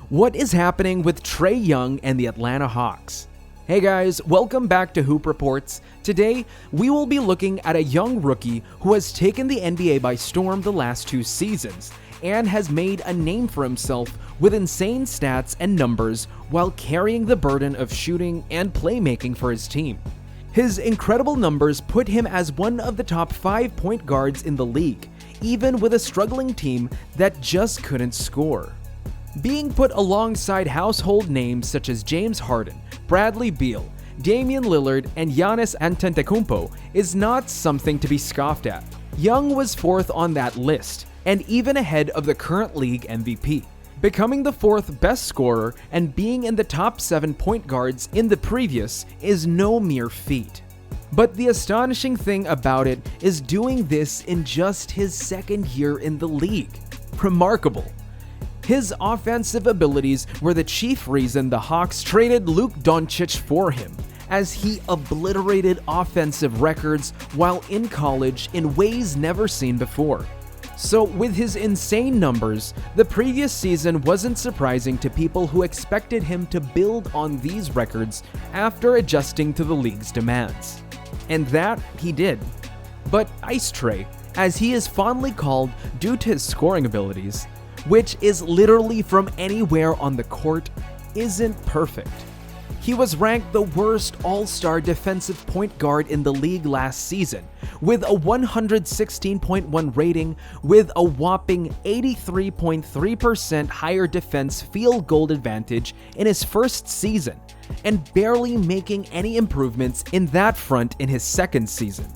What is happening with Trae Young and the Atlanta Hawks? Hey guys, welcome back to Hoop Reports. Today, we will be looking at a young rookie who has taken the NBA by storm the last 2 seasons and has made a name for himself with insane stats and numbers while carrying the burden of shooting and playmaking for his team. His incredible numbers put him as one of the top 5 point guards in the league, even with a struggling team that just couldn't score. Being put alongside household names such as James Harden, Bradley Beal, Damian Lillard, and Giannis Antetokounmpo is not something to be scoffed at. Young was 4th on that list, and even ahead of the current league MVP, becoming the 4th best scorer and being in the top 7 point guards in the previous is no mere feat. But the astonishing thing about it is doing this in just his 2nd year in the league. Remarkable. His offensive abilities were the chief reason the Hawks traded Luka Doncic for him, as he obliterated offensive records while in college in ways never seen before. So with his insane numbers, the previous season wasn't surprising to people who expected him to build on these records after adjusting to the league's demands. And that he did. But Ice Trae, as he is fondly called due to his scoring abilities, which is literally from anywhere on the court, isn't perfect. He was ranked the worst all-star defensive point guard in the league last season, with a 116.1 rating with a whopping 83.3% higher defense field goal advantage in his first season, and barely making any improvements in that front in his 2nd season.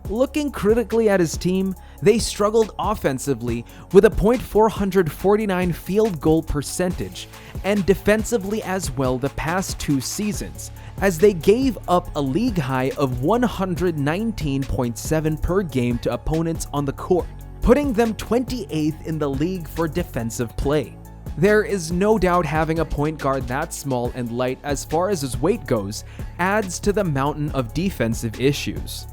Looking critically at his team, they struggled offensively with a .449 field goal percentage and defensively as well the past 2 seasons, as they gave up a league high of 119.7 per game to opponents on the court, putting them 28th in the league for defensive play. There is no doubt having a point guard that small and light as far as his weight goes adds to the mountain of defensive issues.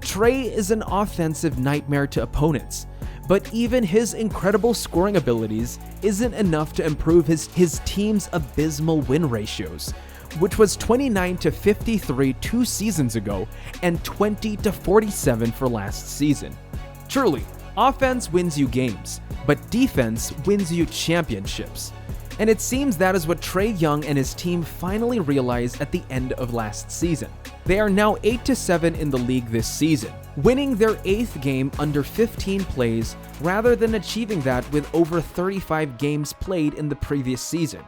Trae is an offensive nightmare to opponents, but even his incredible scoring abilities isn't enough to improve his team's abysmal win ratios, which was 29-53 2 seasons ago and 20-47 for last season. Truly, offense wins you games, but defense wins you championships. And it seems that is what Trae Young and his team finally realized at the end of last season. They are now 8-7 in the league this season, winning their 8th game under 15 plays rather than achieving that with over 35 games played in the previous season.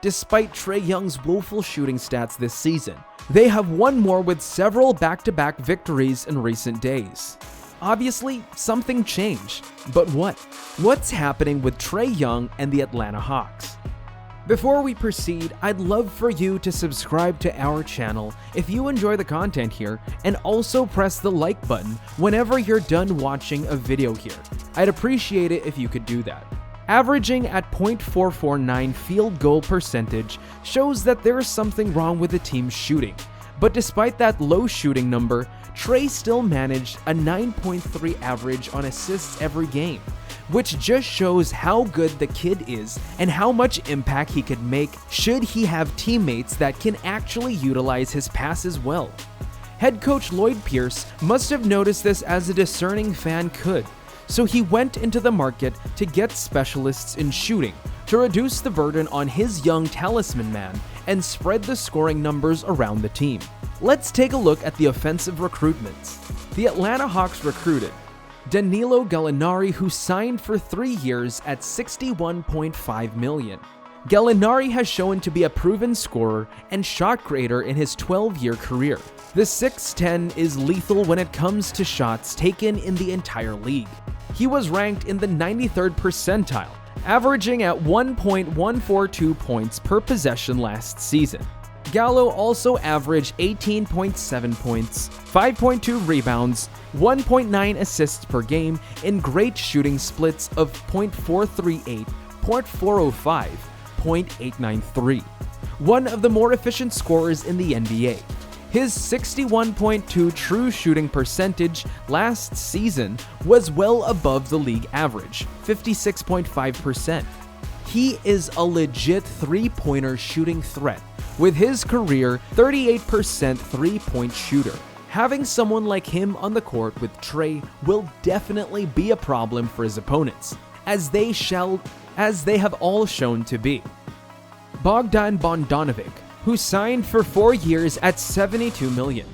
Despite Trae Young's woeful shooting stats this season, they have won more with several back-to-back victories in recent days. Obviously, something changed, but what? What's happening with Trae Young and the Atlanta Hawks? Before we proceed, I'd love for you to subscribe to our channel if you enjoy the content here, and also press the like button whenever you're done watching a video here. I'd appreciate it if you could do that. Averaging at .449 field goal percentage shows that there is something wrong with the team's shooting, but despite that low shooting number, Trae still managed a 9.3 average on assists every game, which just shows how good the kid is and how much impact he could make should he have teammates that can actually utilize his passes well. Head coach Lloyd Pierce must have noticed this as a discerning fan could, so he went into the market to get specialists in shooting to reduce the burden on his young talisman man and spread the scoring numbers around the team. Let's take a look at the offensive recruitments. The Atlanta Hawks recruited Danilo Gallinari, who signed for 3 years at $61.5 million. Gallinari has shown to be a proven scorer and shot creator in his 12-year career. The 6'10 is lethal when it comes to shots taken in the entire league. He was ranked in the 93rd percentile, averaging at 1.142 points per possession last season. Gallo also averaged 18.7 points, 5.2 rebounds, 1.9 assists per game in great shooting splits of .438, .405, .893. One of the more efficient scorers in the NBA. His 61.2 true shooting percentage last season was well above the league average, 56.5%. He is a legit three-pointer shooting threat, with his career 38% three-point shooter. Having someone like him on the court with Trae will definitely be a problem for his opponents, as they have all shown to be. Bogdan Bogdanovic, who signed for 4 years at $72 million.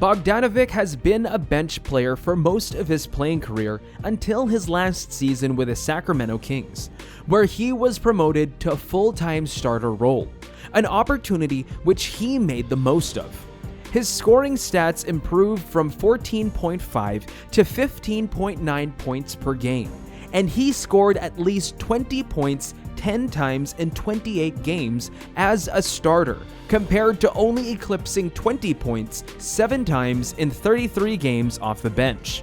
Bogdanovic has been a bench player for most of his playing career until his last season with the Sacramento Kings, where he was promoted to a full-time starter role, an opportunity which he made the most of. His scoring stats improved from 14.5 to 15.9 points per game, and he scored at least 20 points 10 times in 28 games as a starter, compared to only eclipsing 20 points 7 times in 33 games off the bench.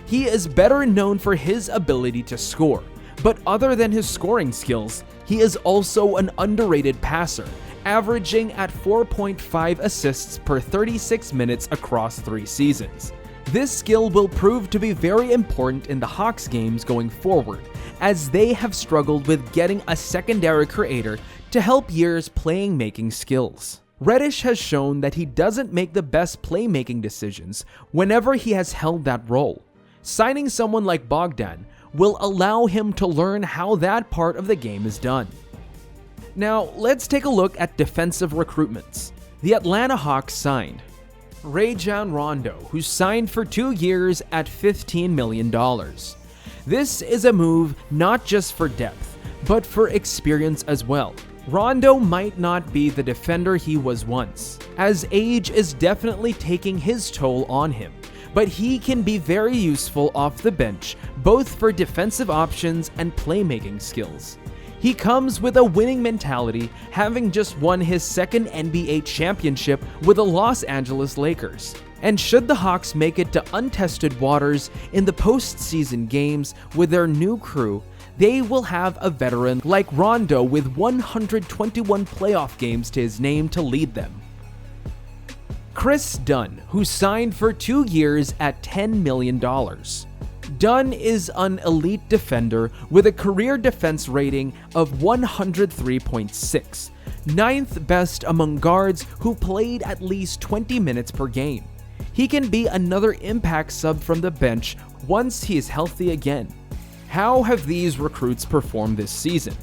He is better known for his ability to score, but other than his scoring skills, he is also an underrated passer, averaging at 4.5 assists per 36 minutes across 3 seasons. This skill will prove to be very important in the Hawks games going forward, as they have struggled with getting a secondary creator to help Year's playmaking skills. Reddish has shown that he doesn't make the best playmaking decisions whenever he has held that role. Signing someone like Bogdan will allow him to learn how that part of the game is done. Now, let's take a look at defensive recruitments. The Atlanta Hawks signed Rajon Rondo, who signed for 2 years at $15 million. This is a move not just for depth, but for experience as well. Rondo might not be the defender he was once, as age is definitely taking his toll on him, but he can be very useful off the bench, both for defensive options and playmaking skills. He comes with a winning mentality, having just won his second NBA championship with the Los Angeles Lakers. And should the Hawks make it to untested waters in the postseason games with their new crew, they will have a veteran like Rondo with 121 playoff games to his name to lead them. Chris Dunn, who signed for 2 years at $10 million. Dunn is an elite defender with a career defense rating of 103.6, 9th best among guards who played at least 20 minutes per game. He can be another impact sub from the bench once he is healthy again. How have these recruits performed this season?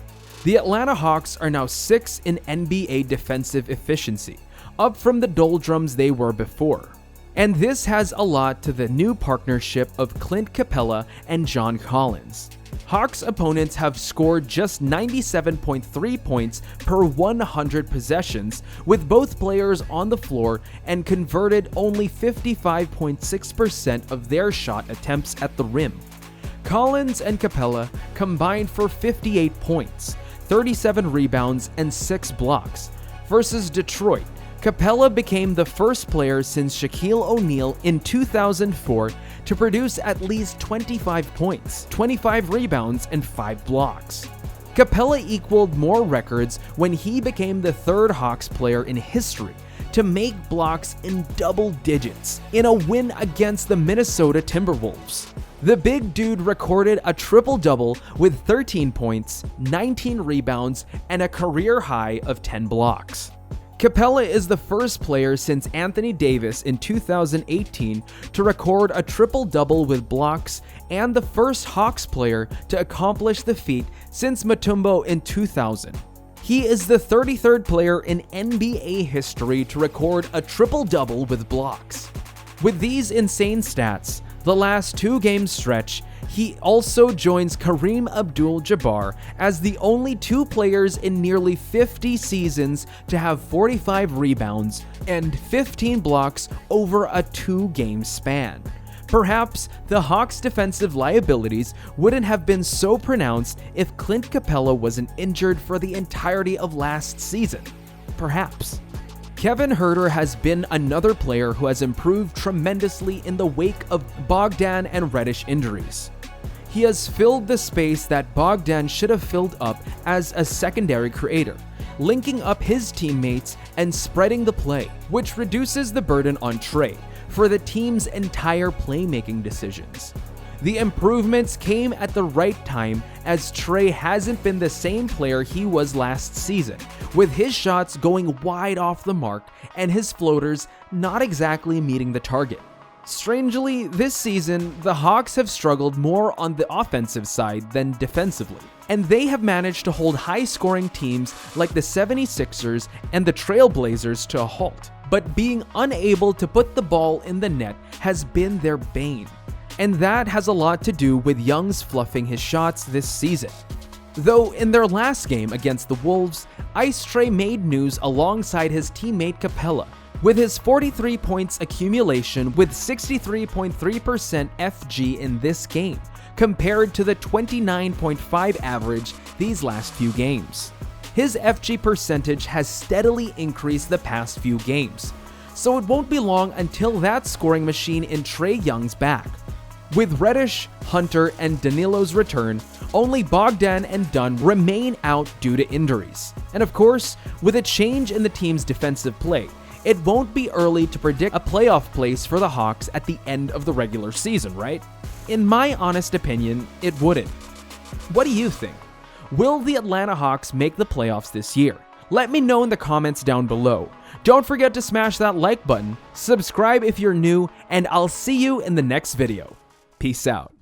The Atlanta Hawks are now 6th in NBA defensive efficiency, up from the doldrums they were before. And this has a lot to the new partnership of Clint Capella and John Collins. Hawks opponents have scored just 97.3 points per 100 possessions with both players on the floor and converted only 55.6% of their shot attempts at the rim. Collins and Capella combined for 58 points, 37 rebounds, and 6 blocks. Versus Detroit, Capella became the first player since Shaquille O'Neal in 2004 to produce at least 25 points, 25 rebounds, and 5 blocks. Capella equaled more records when he became the 3rd Hawks player in history to make blocks in double digits in a win against the Minnesota Timberwolves. The big dude recorded a triple-double with 13 points, 19 rebounds, and a career high of 10 blocks. Capella is the first player since Anthony Davis in 2018 to record a triple-double with blocks and the first Hawks player to accomplish the feat since Mutombo in 2000. He is the 33rd player in NBA history to record a triple-double with blocks. With these insane stats, the last 2-game stretch, he also joins Kareem Abdul-Jabbar as the only 2 players in nearly 50 seasons to have 45 rebounds and 15 blocks over a 2-game span. Perhaps the Hawks' defensive liabilities wouldn't have been so pronounced if Clint Capella wasn't injured for the entirety of last season. Perhaps. Kevin Huerter has been another player who has improved tremendously in the wake of Bogdan and Reddish injuries. He has filled the space that Bogdan should have filled up as a secondary creator, linking up his teammates and spreading the play, which reduces the burden on Trae for the team's entire playmaking decisions. The improvements came at the right time, as Trae hasn't been the same player he was last season, with his shots going wide off the mark and his floaters not exactly meeting the target. Strangely, this season, the Hawks have struggled more on the offensive side than defensively, and they have managed to hold high-scoring teams like the 76ers and the Trailblazers to a halt. But being unable to put the ball in the net has been their bane. And that has a lot to do with Young's fluffing his shots this season. Though in their last game against the Wolves, Ice Trae made news alongside his teammate Capella, with his 43 points accumulation with 63.3% FG in this game, compared to the 29.5 average these last few games. His FG percentage has steadily increased the past few games, so it won't be long until that scoring machine in Trae Young's back. With Reddish, Hunter, and Danilo's return, only Bogdan and Dunn remain out due to injuries. And of course, with a change in the team's defensive play, it won't be early to predict a playoff place for the Hawks at the end of the regular season, right? In my honest opinion, it wouldn't. What do you think? Will the Atlanta Hawks make the playoffs this year? Let me know in the comments down below. Don't forget to smash that like button, subscribe if you're new, and I'll see you in the next video. Peace out.